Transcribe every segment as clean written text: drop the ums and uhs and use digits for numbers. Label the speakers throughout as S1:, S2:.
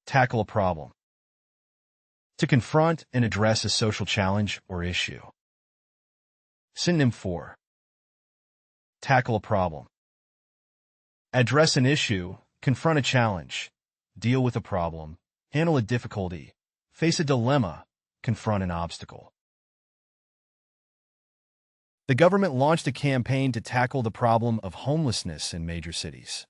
S1: Tackle a problem. To confront and address a social challenge or issue. Synonym for tackle a problem. Address an issue, confront a challenge, deal with a problem, handle a difficulty, face a dilemma, confront an obstacle. The government launched a campaign to tackle the problem of homelessness in major cities.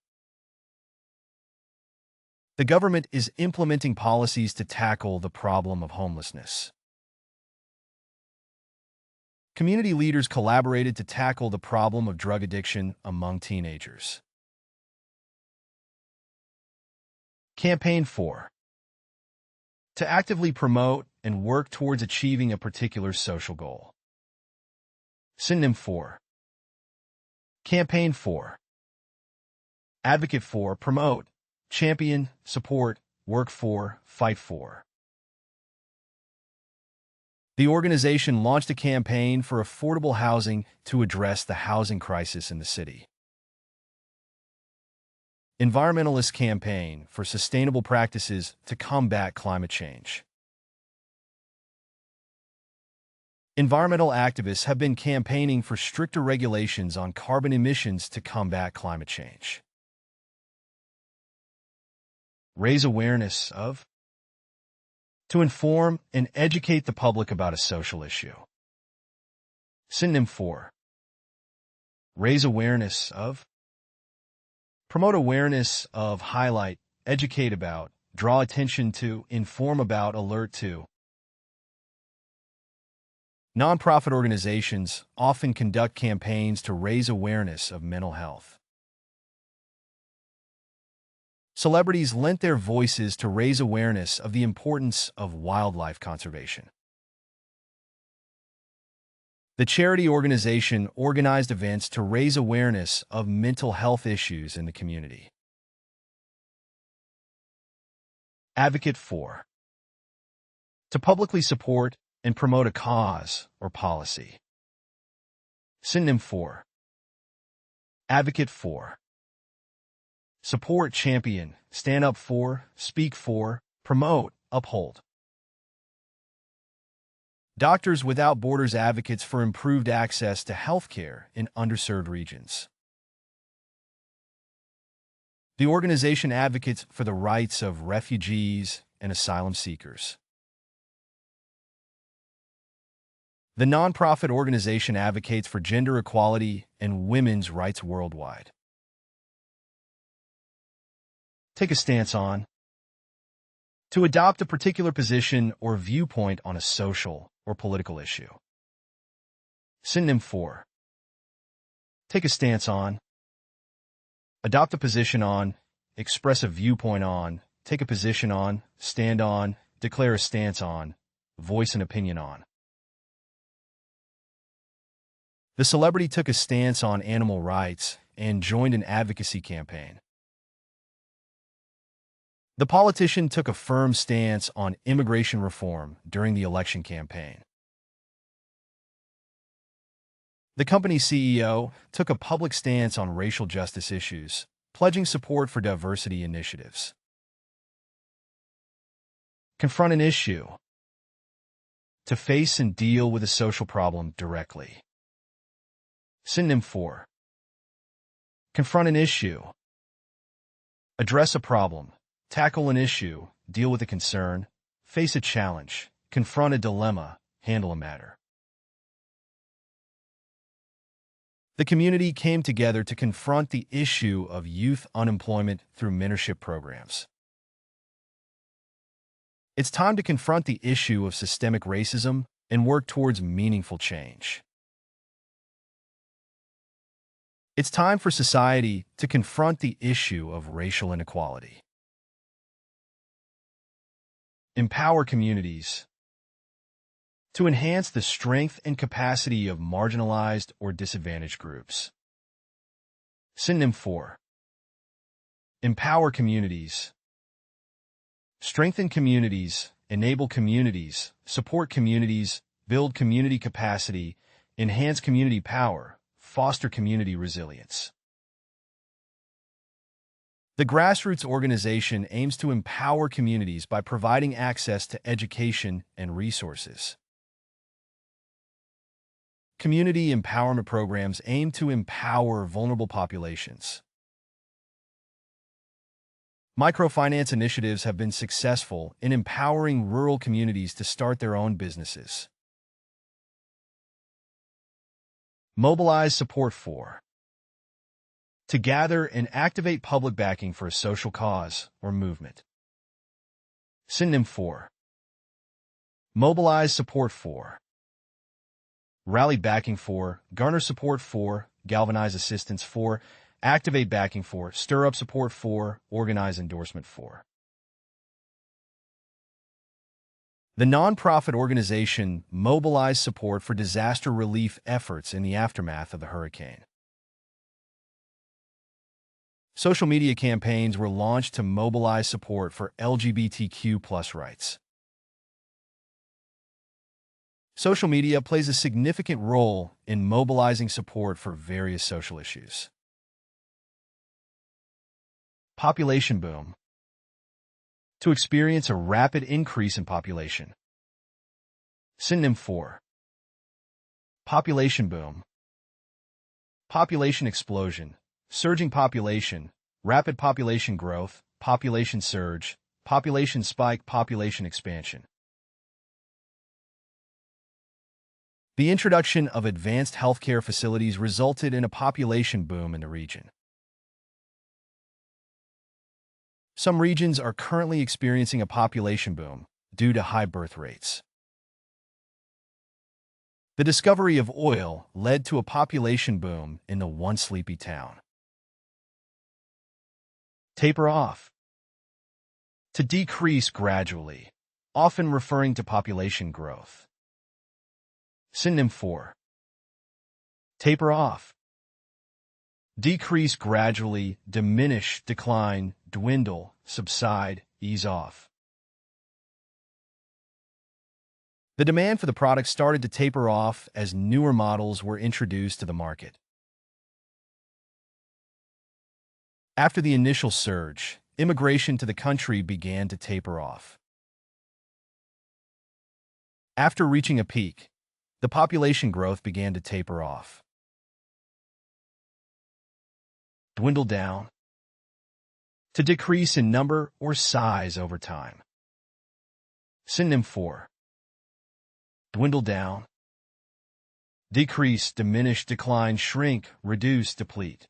S1: The government is implementing policies to tackle the problem of homelessness. Community leaders collaborated to tackle the problem of drug addiction among teenagers. Campaign for to actively promote and work towards achieving a particular social goal. Synonym for campaign for advocate for, promote, champion, support, work for, fight for. The organization launched a campaign for affordable housing to address the housing crisis in the city. Environmentalist campaign for sustainable practices to combat climate change. Environmental activists have been campaigning for stricter regulations on carbon emissions to combat climate change. Raise awareness of to inform and educate the public about a social issue. Synonym for raise awareness of promote awareness of, highlight, educate about, draw attention to, inform about, alert to. Nonprofit organizations often conduct campaigns to raise awareness of mental health. Celebrities lent their voices to raise awareness of the importance of wildlife conservation. The charity organization organized events to raise awareness of mental health issues in the community. Advocate for to publicly support and promote a cause or policy. Synonym for advocate for support, champion, stand up for, speak for, promote, uphold. Doctors Without Borders advocates for improved access to healthcare in underserved regions. The organization advocates for the rights of refugees and asylum seekers. The nonprofit organization advocates for gender equality and women's rights worldwide. Take a stance on to adopt a particular position or viewpoint on a social or political issue. Synonym for take a stance on, adopt a position on, express a viewpoint on, take a position on, stand on, declare a stance on, voice an opinion on. The celebrity took a stance on animal rights and joined an advocacy campaign. The politician took a firm stance on immigration reform during the election campaign. The company's CEO took a public stance on racial justice issues, pledging support for diversity initiatives. Confront an issue. To face and deal with a social problem directly. Synonym for confront an issue. Address a problem. Tackle an issue, deal with a concern, face a challenge, confront a dilemma, handle a matter. The community came together to confront the issue of youth unemployment through mentorship programs. It's time to confront the issue of systemic racism and work towards meaningful change. It's time for society to confront the issue of racial inequality. Empower communities. To enhance the strength and capacity of marginalized or disadvantaged groups. Synonym for empower communities. Strengthen communities, enable communities, support communities, build community capacity, enhance community power, foster community resilience. The grassroots organization aims to empower communities by providing access to education and resources. Community empowerment programs aim to empower vulnerable populations. Microfinance initiatives have been successful in empowering rural communities to start their own businesses. Mobilize support for. To gather and activate public backing for a social cause or movement. Synonym for. Mobilize support for. Rally backing for, garner support for, galvanize assistance for, activate backing for, stir up support for, organize endorsement for. The nonprofit organization mobilized support for disaster relief efforts in the aftermath of the hurricane. Social media campaigns were launched to mobilize support for LGBTQ+ rights. Social media plays a significant role in mobilizing support for various social issues. Population boom. To experience a rapid increase in population. Synonym for. Population boom. Population explosion, surging population, rapid population growth, population surge, population spike, population expansion. The introduction of advanced healthcare facilities resulted in a population boom in the region. Some regions are currently experiencing a population boom due to high birth rates. The discovery of oil led to a population boom in the once sleepy town. Taper off. To decrease gradually, often referring to population growth. Synonym for. Taper off. Decrease gradually, diminish, decline, dwindle, subside, ease off. The demand for the product started to taper off as newer models were introduced to the market. After the initial surge, immigration to the country began to taper off. After reaching a peak, the population growth began to taper off. Dwindle down. To decrease in number or size over time. Synonym for. Dwindle down. Decrease, diminish, decline, shrink, reduce, deplete.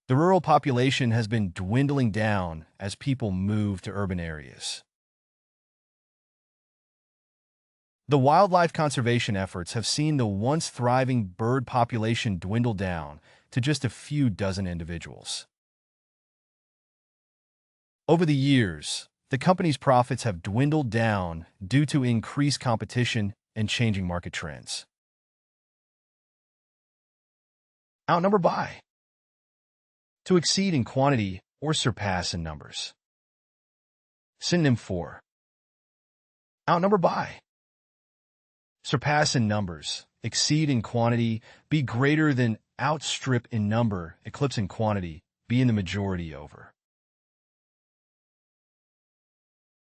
S1: The rural population has been dwindling down as people move to urban areas. The wildlife conservation efforts have seen the once thriving bird population dwindle down to just a few dozen individuals. Over the years, the company's profits have dwindled down due to increased competition and changing market trends. Outnumber by. To exceed in quantity or surpass in numbers. Synonym for. Outnumber by. Surpass in numbers, exceed in quantity, be greater than, outstrip in number, eclipse in quantity, be in the majority over.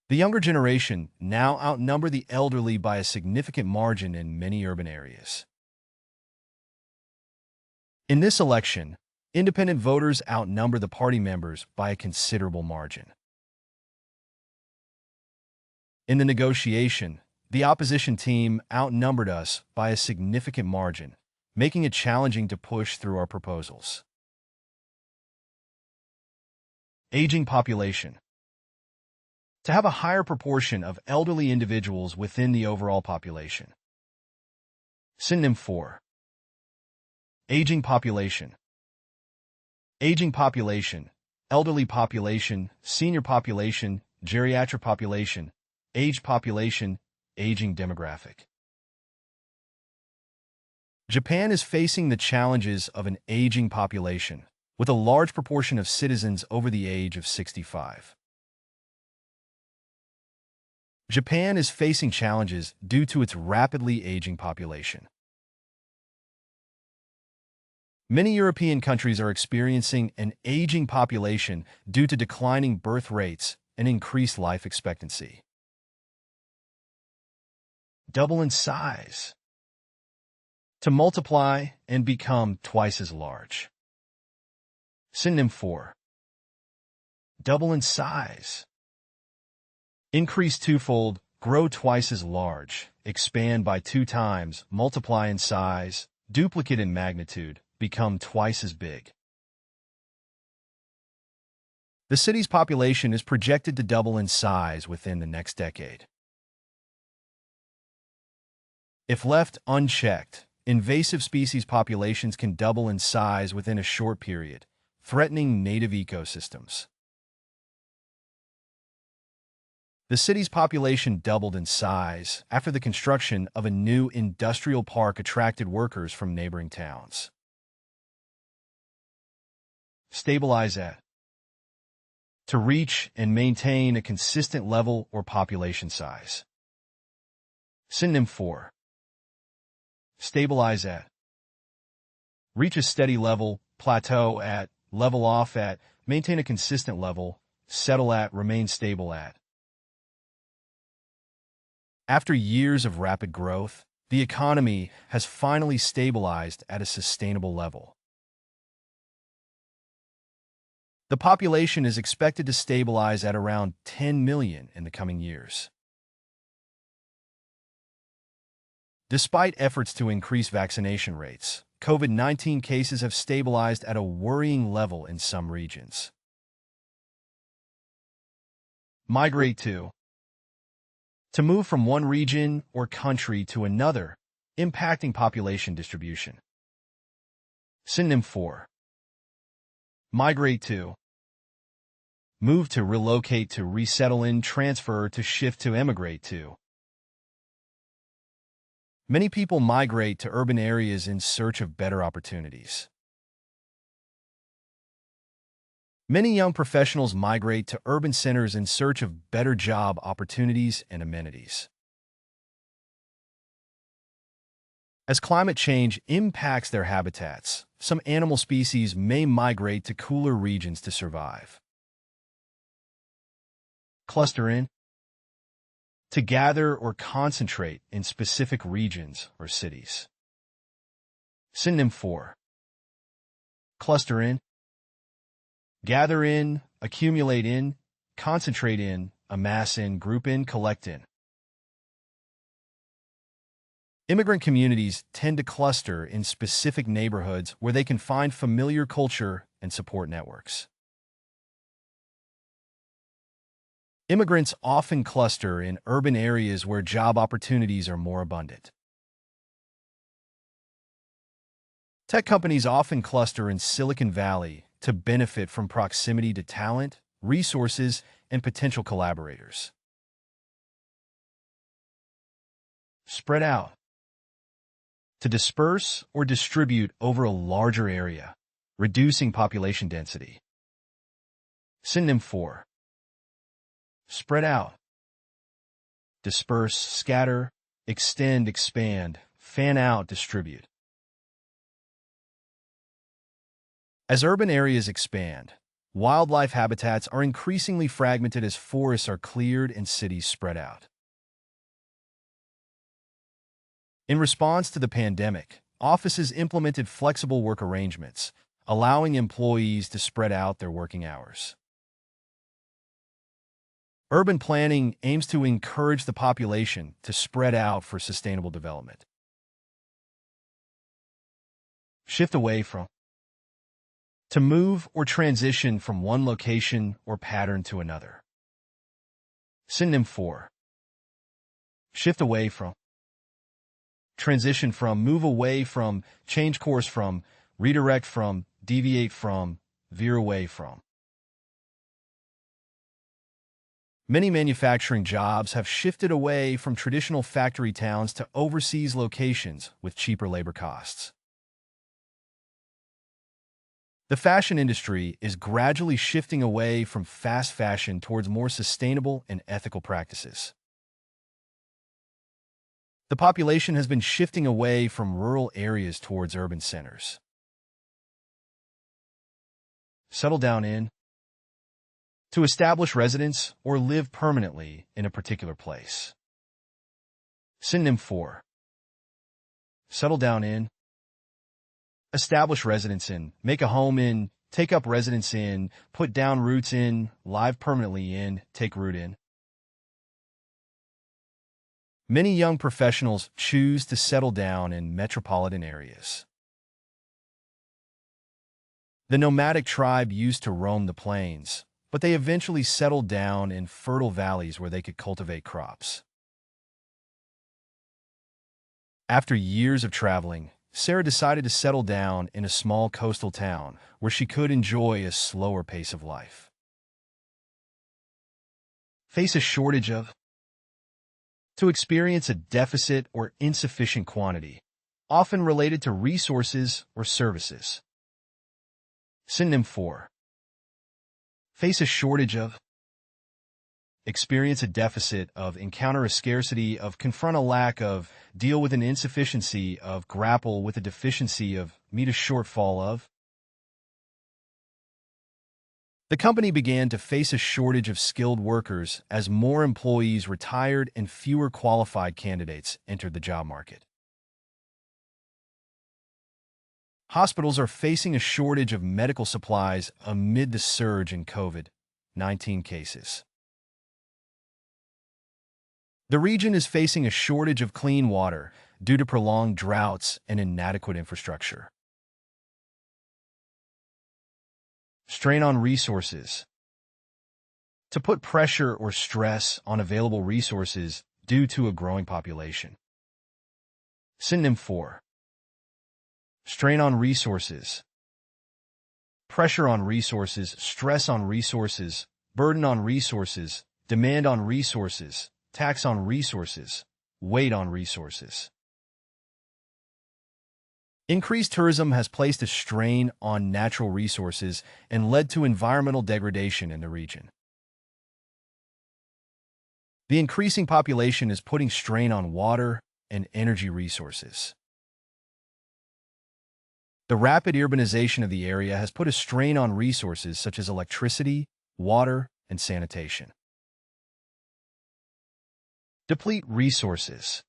S1: The younger generation now outnumber the elderly by a significant margin in many urban areas. In this election, independent voters outnumber the party members by a considerable margin. In the negotiation, the opposition team outnumbered us by a significant margin, making it challenging to push through our proposals. Aging population. To have a higher proportion of elderly individuals within the overall population. Synonym for. Aging population. Aging population, elderly population, senior population, geriatric population, aged population, aging demographic. Japan is facing the challenges of an aging population, with a large proportion of citizens over the age of 65. Japan is facing challenges due to its rapidly aging population. Many European countries are experiencing an aging population due to declining birth rates and increased life expectancy. Double in size. To multiply and become twice as large. Synonym for double in size. Increase twofold, grow twice as large, expand by 2 times, multiply in size, duplicate in magnitude, become twice as big. The city's population is projected to double in size within the next decade. If left unchecked, invasive species populations can double in size within a short period, threatening native ecosystems. The city's population doubled in size after the construction of a new industrial park attracted workers from neighboring towns. Stabilize at. To reach and maintain a consistent level or population size. Synonym for stabilize at. Reach a steady level, plateau at, level off at, maintain a consistent level, settle at, remain stable at. After years of rapid growth, the economy has finally stabilized at a sustainable level. The population is expected to stabilize at around 10 million in the coming years. Despite efforts to increase vaccination rates, COVID-19 cases have stabilized at a worrying level in some regions. Migrate to. To move from one region or country to another, impacting population distribution. Synonym for migrate to. Move to, relocate to, resettle in, transfer to, shift to, emigrate to. Many people migrate to urban areas in search of better opportunities. Many young professionals migrate to urban centers in search of better job opportunities and amenities. As climate change impacts their habitats, some animal species may migrate to cooler regions to survive. Cluster in. To gather or concentrate in specific regions or cities. Synonym for cluster in. Gather in, accumulate in, concentrate in, amass in, group in, collect in. Immigrant communities tend to cluster in specific neighborhoods where they can find familiar culture and support networks. Immigrants often cluster in urban areas where job opportunities are more abundant. Tech companies often cluster in Silicon Valley to benefit from proximity to talent, resources, and potential collaborators. Spread out. To disperse or distribute over a larger area, reducing population density. Synonym for spread out. Disperse, scatter, extend, expand, fan out, distribute. As urban areas expand, wildlife habitats are increasingly fragmented as forests are cleared and cities spread out. In response to the pandemic, offices implemented flexible work arrangements, allowing employees to spread out their working hours. Urban planning aims to encourage the population to spread out for sustainable development. Shift away from. To move or transition from one location or pattern to another. Synonym for shift away from. Transition from, move away from, change course from, redirect from, deviate from, veer away from. Many manufacturing jobs have shifted away from traditional factory towns to overseas locations with cheaper labor costs. The fashion industry is gradually shifting away from fast fashion towards more sustainable and ethical practices. The population has been shifting away from rural areas towards urban centers. settle down in. To establish residence or live permanently in a particular place. Synonym for settle down in, establish residence in, make a home in, take up residence in, put down roots in, live permanently in, take root in. Many young professionals choose to settle down in metropolitan areas. The nomadic tribe used to roam the plains, but they eventually settled down in fertile valleys where they could cultivate crops. After years of traveling, Sarah decided to settle down in a small coastal town where she could enjoy a slower pace of life. Face a shortage of. To experience a deficit or insufficient quantity, often related to resources or services. Synonym for face a shortage of. Experience a deficit of, encounter a scarcity of, confront a lack of, deal with an insufficiency of, grapple with a deficiency of, meet a shortfall of. The company began to face a shortage of skilled workers as more employees retired and fewer qualified candidates entered the job market. Hospitals are facing a shortage of medical supplies amid the surge in COVID-19 cases. The region is facing a shortage of clean water due to prolonged droughts and inadequate infrastructure. Strain on resources. To put pressure or stress on available resources due to a growing population. Synonym for strain on resources. Pressure on resources, stress on resources, burden on resources, demand on resources, tax on resources, weight on resources. Increased tourism has placed a strain on natural resources and led to environmental degradation in the region. The increasing population is putting strain on water and energy resources. The rapid urbanization of the area has put a strain on resources such as electricity, water, and sanitation. Deplete resources.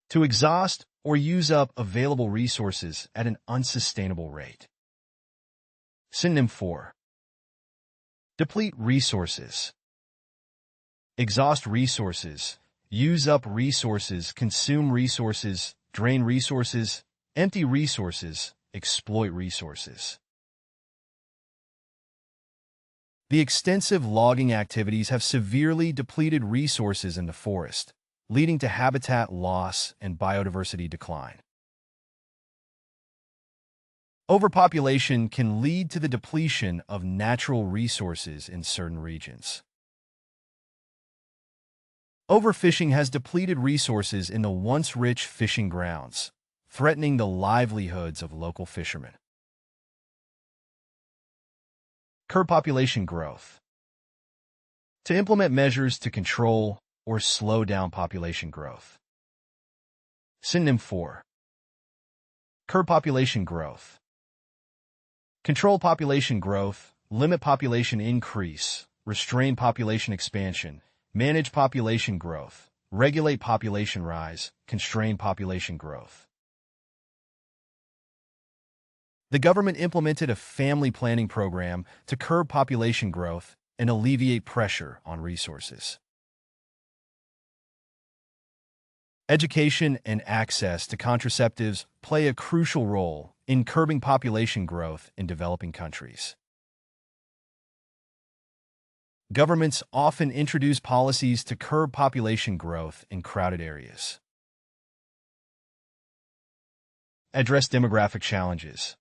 S1: To exhaust or use up available resources at an unsustainable rate. Synonym for deplete resources. Exhaust resources, use up resources, consume resources, drain resources, empty resources, exploit resources. The extensive logging activities have severely depleted resources in the forest, leading to habitat loss and biodiversity decline. Overpopulation can lead to the depletion of natural resources in certain regions. Overfishing has depleted resources in the once rich fishing grounds, threatening the livelihoods of local fishermen. Curb population growth. To implement measures to control or slow down population growth. Synonym for curb population growth. Control population growth, limit population increase, restrain population expansion, manage population growth, regulate population rise, constrain population growth. The government implemented a family planning program to curb population growth and alleviate pressure on resources. Education and access to contraceptives play a crucial role in curbing population growth in developing countries. Governments often introduce policies to curb population growth in crowded areas. Address demographic challenges.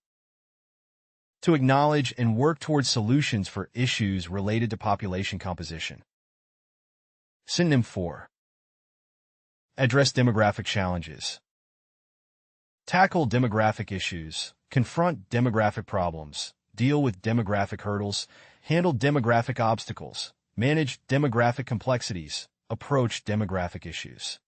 S1: To acknowledge and work towards solutions for issues related to population composition. Synonym for address demographic challenges. Tackle demographic issues, confront demographic problems, deal with demographic hurdles, handle demographic obstacles, manage demographic complexities, approach demographic issues.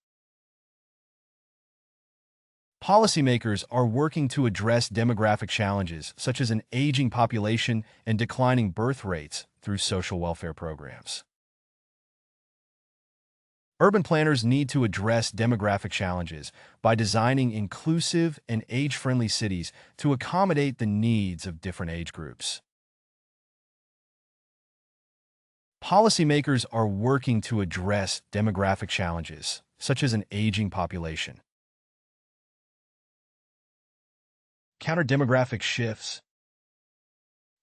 S1: Policymakers are working to address demographic challenges such as an aging population and declining birth rates through social welfare programs. Urban planners need to address demographic challenges by designing inclusive and age-friendly cities to accommodate the needs of different age groups. Policymakers are working to address demographic challenges, such as an aging population. Counter demographic shifts.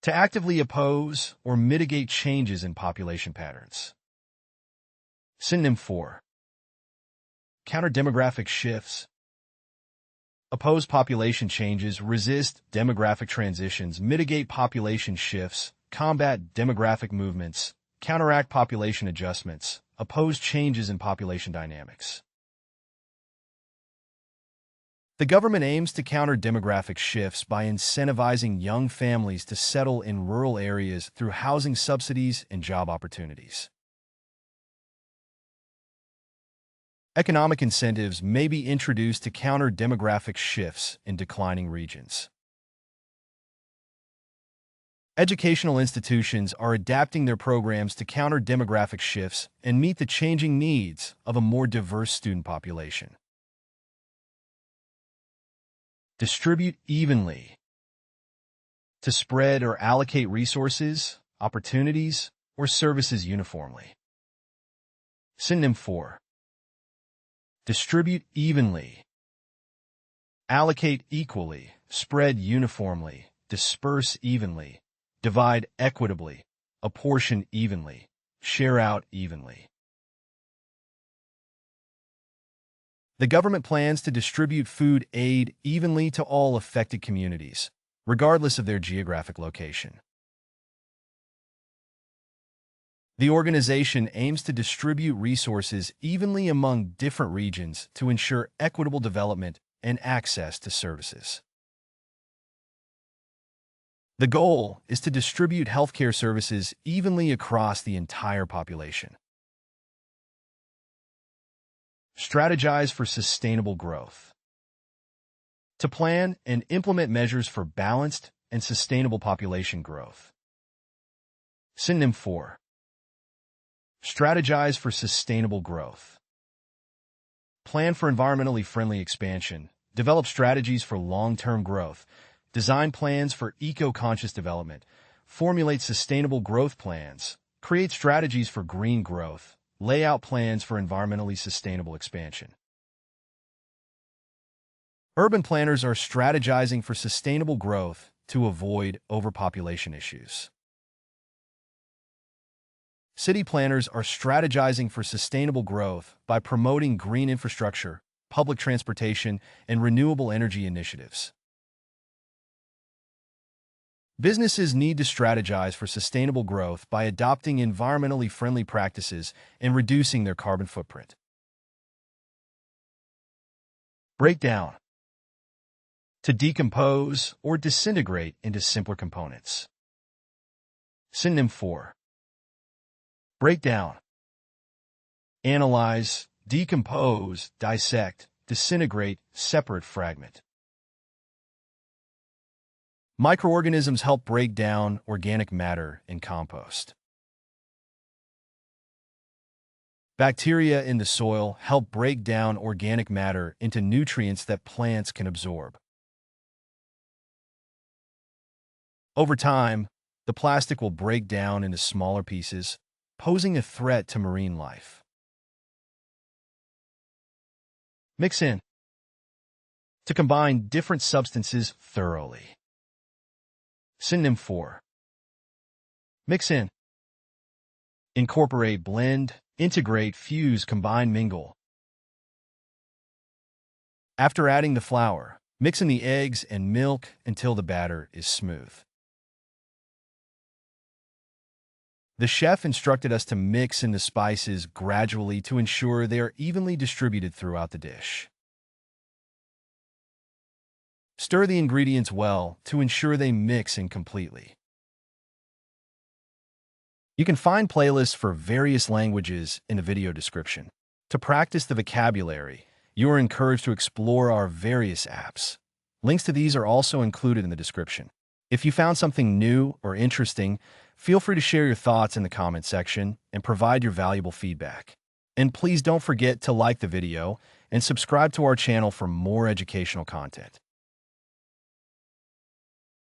S1: To actively oppose or mitigate changes in population patterns. Synonym for counter demographic shifts. Oppose population changes, resist demographic transitions, mitigate population shifts, combat demographic movements, counteract population adjustments, oppose changes in population dynamics. The government aims to counter demographic shifts by incentivizing young families to settle in rural areas through housing subsidies and job opportunities. Economic incentives may be introduced to counter demographic shifts in declining regions. Educational institutions are adapting their programs to counter demographic shifts and meet the changing needs of a more diverse student population. Distribute evenly. To spread or allocate resources, opportunities, or services uniformly. Synonym for distribute evenly. Allocate equally, spread uniformly, disperse evenly, divide equitably, apportion evenly, share out evenly. The government plans to distribute food aid evenly to all affected communities, regardless of their geographic location. The organization aims to distribute resources evenly among different regions to ensure equitable development and access to services. The goal is to distribute healthcare services evenly across the entire population. Strategize for sustainable growth. To plan and implement measures for balanced and sustainable population growth. Synonym for strategize for sustainable growth. Plan for environmentally friendly expansion. Develop strategies for long-term growth. Design plans for eco-conscious development. Formulate sustainable growth plans. Create strategies for green growth. Lay out plans for environmentally sustainable expansion. Urban planners are strategizing for sustainable growth to avoid overpopulation issues. City planners are strategizing for sustainable growth by promoting green infrastructure, public transportation, and renewable energy initiatives. Businesses need to strategize for sustainable growth by adopting environmentally friendly practices and reducing their carbon footprint. Break down. To decompose or disintegrate into simpler components. Synonym for break down. Analyze, decompose, dissect, disintegrate, separate fragment. Microorganisms help break down organic matter in compost. Bacteria in the soil help break down organic matter into nutrients that plants can absorb. Over time, the plastic will break down into smaller pieces, posing a threat to marine life. Mix in. To combine different substances thoroughly. Synonym for mix in. Incorporate, blend, integrate, fuse, combine, mingle. After adding the flour, mix in the eggs and milk until the batter is smooth. The chef instructed us to mix in the spices gradually to ensure they are evenly distributed throughout the dish. Stir the ingredients well to ensure they mix in completely. You can find playlists for various languages in the video description. To practice the vocabulary, You are encouraged to explore our various apps. Links to these are also included in the description. If you found something new or interesting, feel free to share your thoughts in the comment section and provide your valuable feedback. And please don't forget to like the video and subscribe to our channel for more educational content.